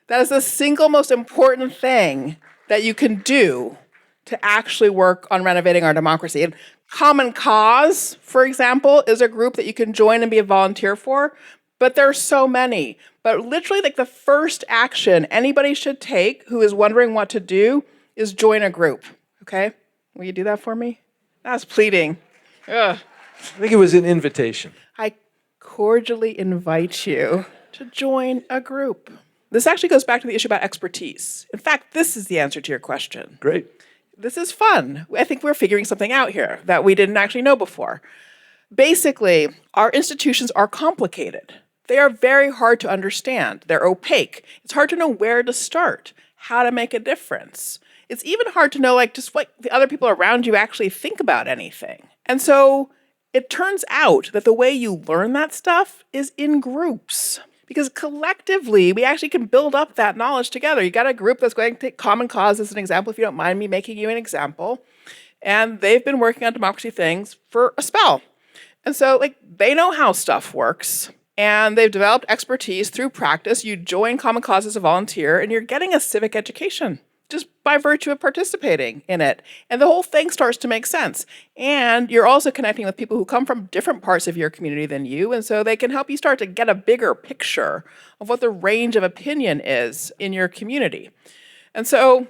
That is the single most important thing that you can do to actually work on renovating our democracy. And Common Cause, for example, is a group that you can join and be a volunteer for, but there are so many. But literally, like the first action anybody should take who is wondering what to do is join a group, okay? Will you do that for me? That's pleading. Ugh. I think it was an invitation. I cordially invite you to join a group. This actually goes back to the issue about expertise. In fact, this is the answer to your question. Great. This is fun. I think we're figuring something out here that we didn't actually know before. Basically, our institutions are complicated. They are very hard to understand. They're opaque. It's hard to know where to start, how to make a difference. It's even hard to know, like, just what the other people around you actually think about anything. And so It turns out that the way you learn that stuff is in groups. Because collectively, we actually can build up that knowledge together. You got a group that's going to take Common Cause as an example, if you don't mind me making you an example. And they've been working on democracy things for a spell. And so, they know how stuff works. And they've developed expertise through practice. You join Common Cause as a volunteer, and you're getting a civic education just by virtue of participating in it. And the whole thing starts to make sense. And you're also connecting with people who come from different parts of your community than you. And so they can help you start to get a bigger picture of what the range of opinion is in your community. And so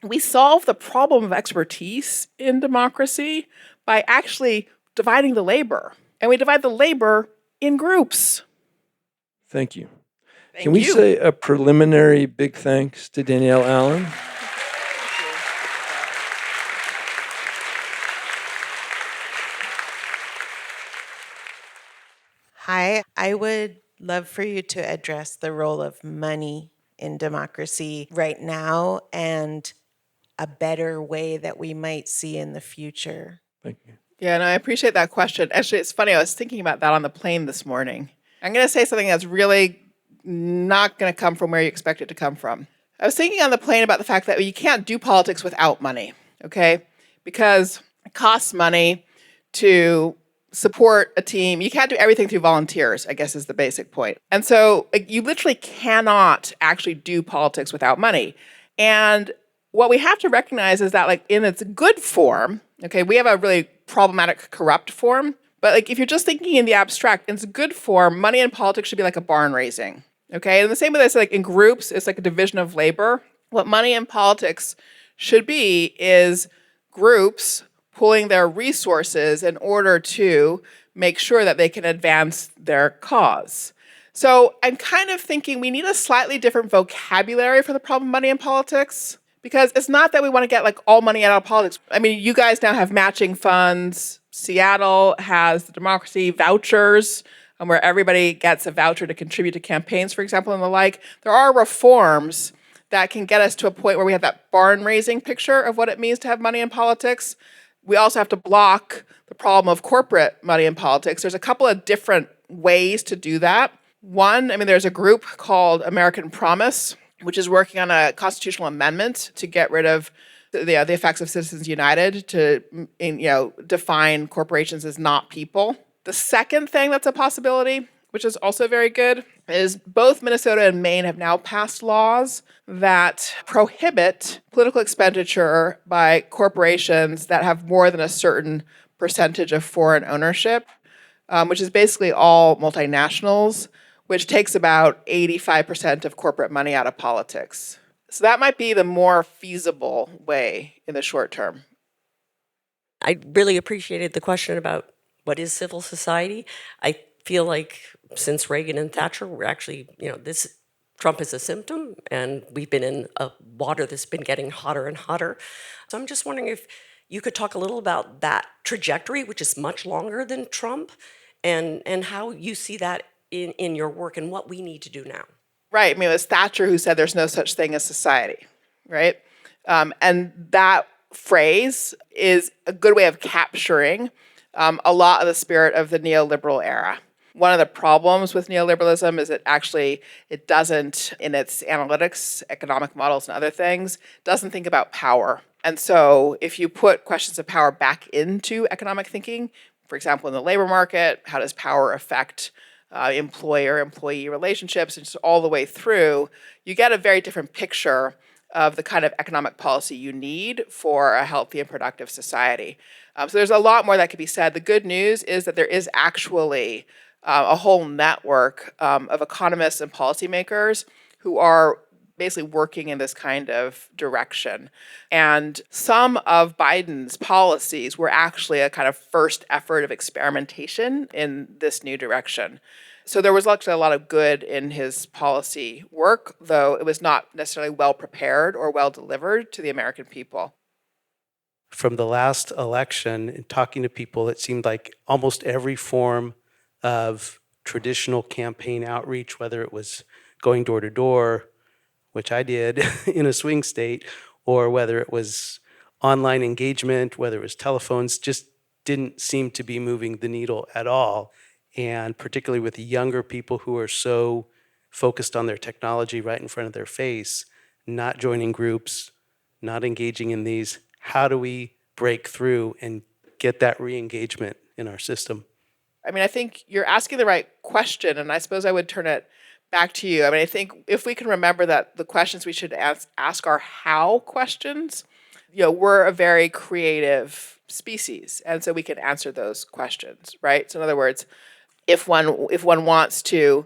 we solve the problem of expertise in democracy by actually dividing the labor. And we divide the labor in groups. Thank you. Thank Can we you. say a preliminary big thanks to Danielle Allen? Hi, I would love for you to address the role of money in democracy right now and a better way that we might see in the future. Thank you. Yeah, no, I appreciate that question. Actually, it's funny. I was thinking about that on the plane this morning. I'm going to say something that's really not going to come from where you expect it to come from. I was thinking on the plane about the fact that you can't do politics without money, okay? Because it costs money to support a team. You can't do everything through volunteers, I guess is the basic point. And so you literally cannot actually do politics without money. And what we have to recognize is that in its good form, okay, we have a really problematic corrupt form, but if you're just thinking in the abstract, in its good form, money in politics should be like a barn raising. Okay, and the same way that's in groups, it's like a division of labor. What money in politics should be is groups pooling their resources in order to make sure that they can advance their cause. So I'm kind of thinking we need a slightly different vocabulary for the problem of money in politics, because it's not that we want to get all money out of politics. I mean, you guys now have matching funds. Seattle has the democracy vouchers, where everybody gets a voucher to contribute to campaigns, for example, and the like. There are reforms that can get us to a point where we have that barn raising picture of what it means to have money in politics. We also have to block the problem of corporate money in politics. There's a couple of different ways to do that. One, there's a group called American Promise, which is working on a constitutional amendment to get rid of the effects of Citizens United to define corporations as not people. The second thing that's a possibility, which is also very good, is both Minnesota and Maine have now passed laws that prohibit political expenditure by corporations that have more than a certain percentage of foreign ownership, which is basically all multinationals, which takes about 85% of corporate money out of politics. So that might be the more feasible way in the short term. I really appreciated the question about what is civil society. I feel like since Reagan and Thatcher, we're actually, this Trump is a symptom, and we've been in a water that's been getting hotter and hotter. So I'm just wondering if you could talk a little about that trajectory, which is much longer than Trump, and how you see that in your work and what we need to do now. Right. It was Thatcher who said there's no such thing as society, right? And that phrase is a good way of capturing a lot of the spirit of the neoliberal era. One of the problems with neoliberalism is it doesn't, in its analytics, economic models, and other things, doesn't think about power. And so if you put questions of power back into economic thinking, for example, in the labor market, how does power affect employer-employee relationships, and just all the way through, you get a very different picture of the kind of economic policy you need for a healthy and productive society. So there's a lot more that could be said. The good news is that there is actually a whole network of economists and policymakers who are basically working in this kind of direction. And some of Biden's policies were actually a kind of first effort of experimentation in this new direction. So there was actually a lot of good in his policy work, though it was not necessarily well prepared or well delivered to the American people. From the last election, and talking to people, it seemed like almost every form of traditional campaign outreach, whether it was going door to door, which I did in a swing state, or whether it was online engagement, whether it was telephones, just didn't seem to be moving the needle at all. And particularly with younger people who are so focused on their technology right in front of their face, not joining groups, not engaging in these, how do we break through and get that re-engagement in our system? I mean, I think you're asking the right question, and I suppose I would turn it back to you. I mean, I think if we can remember that the questions we should ask are how questions, we're a very creative species, and so we can answer those questions, right? So in other words, if one wants to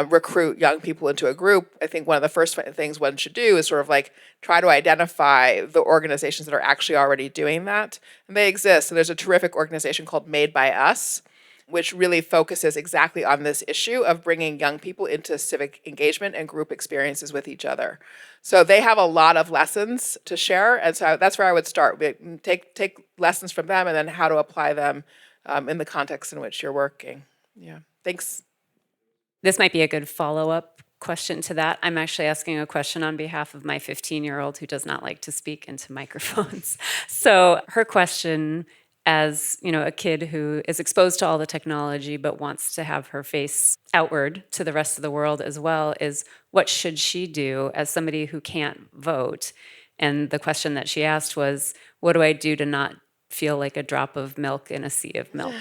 recruit young people into a group, I think one of the first things one should do is sort of like try to identify the organizations that are actually already doing that. And they exist. So there's a terrific organization called Made by Us, which really focuses exactly on this issue of bringing young people into civic engagement and group experiences with each other. So they have a lot of lessons to share, and so that's where I would start. Take lessons from them and then how to apply them in the context in which you're working. Yeah, thanks. This might be a good follow-up question to that. I'm actually asking a question on behalf of my 15-year-old who does not like to speak into microphones. So her question, as a kid who is exposed to all the technology but wants to have her face outward to the rest of the world as well, is what should she do as somebody who can't vote? And the question that she asked was, what do I do to not feel like a drop of milk in a sea of milk?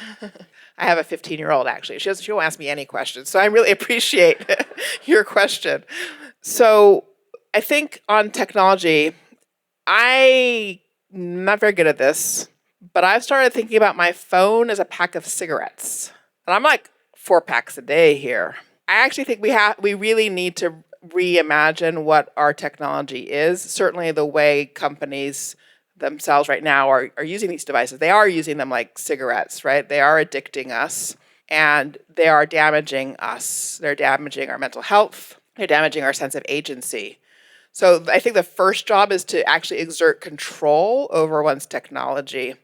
I have a 15-year-old, actually. She won't ask me any questions, so I really appreciate your question. So I think on technology, I'm not very good at this, but I've started thinking about my phone as a pack of cigarettes. And I'm like 4 packs a day here. I actually think we really need to reimagine what our technology is. Certainly the way companies themselves right now are using these devices. They are using them like cigarettes, right? They are addicting us and they are damaging us. They're damaging our mental health. They're damaging our sense of agency. So I think the first job is to actually exert control over one's technology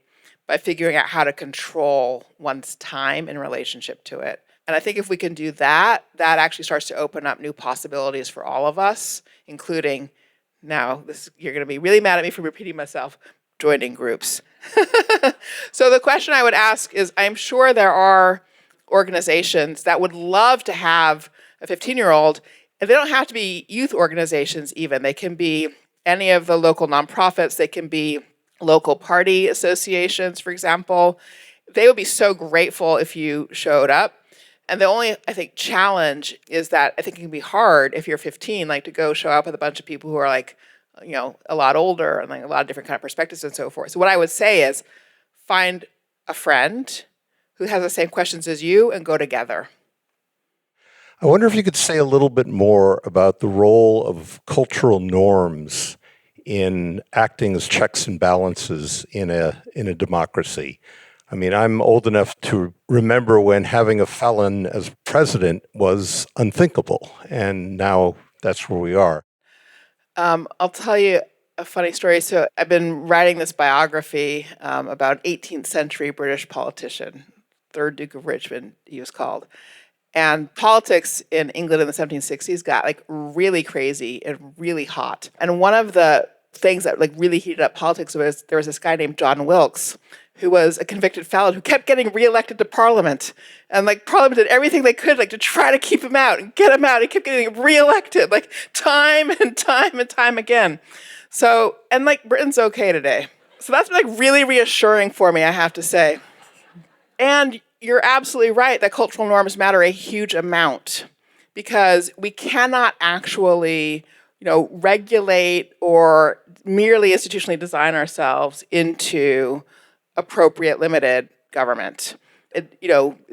by figuring out how to control one's time in relationship to it. And I think if we can do that, that actually starts to open up new possibilities for all of us, including now, you're going to be really mad at me for repeating myself, joining groups. So the question I would ask is, I'm sure there are organizations that would love to have a 15-year-old, and they don't have to be youth organizations even. They can be any of the local nonprofits. They can be local party associations, for example. They would be so grateful if you showed up. And the only, I think, challenge is that I think it can be hard if you're 15, like to go show up with a bunch of people who are like, a lot older and like a lot of different kind of perspectives and so forth. So what I would say is find a friend who has the same questions as you and go together. I wonder if you could say a little bit more about the role of cultural norms in acting as checks and balances in a democracy. I mean, I'm old enough to remember when having a felon as president was unthinkable, and now that's where we are. I'll tell you a funny story. So I've been writing this biography about 18th century British politician, 3rd Duke of Richmond, he was called. And politics in England in the 1760s got like really crazy and really hot. And one of the things that like really heated up politics was there was this guy named John Wilkes, who was a convicted felon who kept getting reelected to Parliament. And like Parliament did everything they could like to try to keep him out and get him out. He kept getting reelected like time and time and time again. So, and like Britain's okay today. So that's like really reassuring for me, I have to say. And you're absolutely right that cultural norms matter a huge amount because we cannot actually, regulate or merely institutionally design ourselves into appropriate limited government. It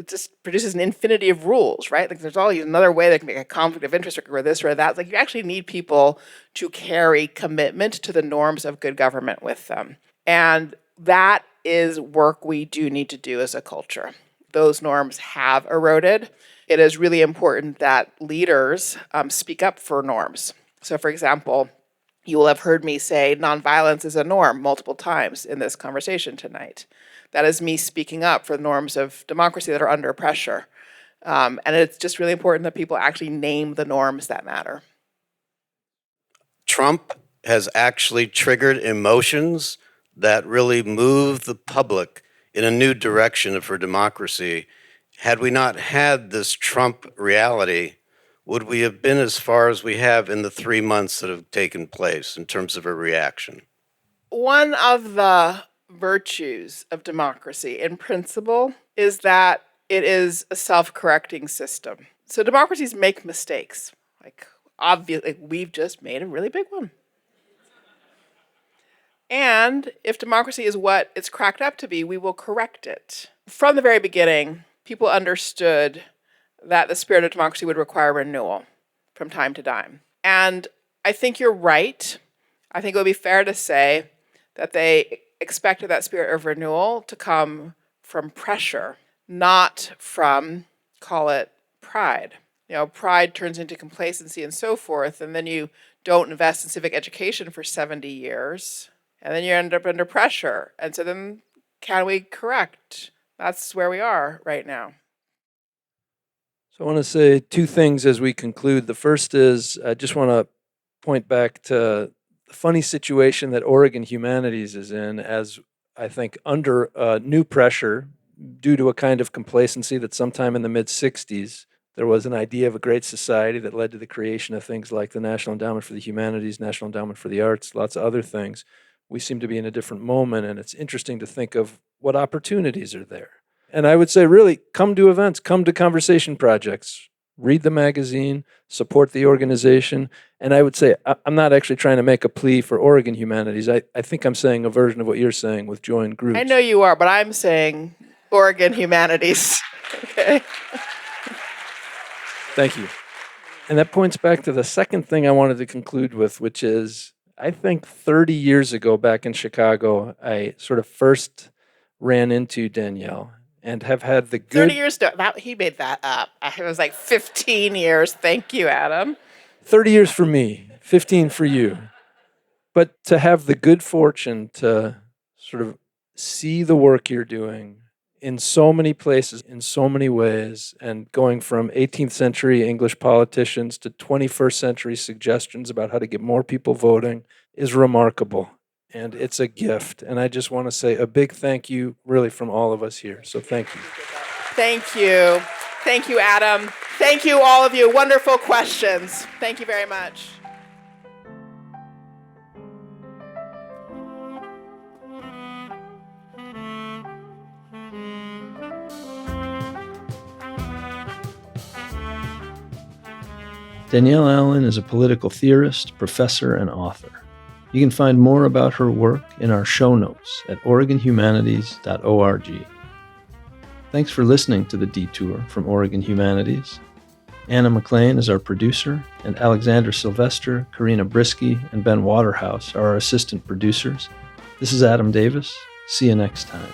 just produces an infinity of rules, right? Like there's always another way that can make a conflict of interest or this or that. Like you actually need people to carry commitment to the norms of good government with them. And that is work we do need to do as a culture. Those norms have eroded. It is really important that leaders speak up for norms. So for example, you will have heard me say nonviolence is a norm multiple times in this conversation tonight. That is me speaking up for the norms of democracy that are under pressure. And it's just really important that people actually name the norms that matter. Trump has actually triggered emotions that really move the public in a new direction for democracy. Had we not had this Trump reality, would we have been as far as we have in the 3 months that have taken place in terms of a reaction? One of the virtues of democracy in principle is that it is a self-correcting system. So democracies make mistakes. Like, obviously, we've just made a really big one. And if democracy is what it's cracked up to be, we will correct it. From the very beginning, people understood that the spirit of democracy would require renewal from time to time. And I think you're right. I think it would be fair to say that they expected that spirit of renewal to come from pressure, not from, call it, pride. You know, pride turns into complacency and so forth, and then you don't invest in civic education for 70 years, and then you end up under pressure. And so then, can we correct? That's where we are right now. So I want to say two things as we conclude. The first is I just want to point back to the funny situation that Oregon Humanities is in, as I think under new pressure due to a kind of complacency that sometime in the mid-'60s, there was an idea of a great society that led to the creation of things like the National Endowment for the Humanities, National Endowment for the Arts, lots of other things. We seem to be in a different moment, and it's interesting to think of what opportunities are there. And I would say, really, come to events, come to conversation projects, read the magazine, support the organization. And I would say, I'm not actually trying to make a plea for Oregon Humanities. I think I'm saying a version of what you're saying with join groups. I know you are, but I'm saying Oregon Humanities. Okay. Thank you. And that points back to the second thing I wanted to conclude with, which is, I think 30 years ago back in Chicago, I sort of first ran into Danielle and have had the good... 30 years, he made that up. It was like 15 years. Thank you, Adam. 30 years for me, 15 for you. But to have the good fortune to sort of see the work you're doing in so many places, in so many ways, and going from 18th century English politicians to 21st century suggestions about how to get more people voting is remarkable. And it's a gift. And I just want to say a big thank you, really, from all of us here. So thank you. Thank you. Thank you, Adam. Thank you, all of you. Wonderful questions. Thank you very much. Danielle Allen is a political theorist, professor, and author. You can find more about her work in our show notes at OregonHumanities.org. Thanks for listening to The Detour from Oregon Humanities. Anna McLean is our producer, and Alexander Sylvester, Karina Brisky, and Ben Waterhouse are our assistant producers. This is Adam Davis. See you next time.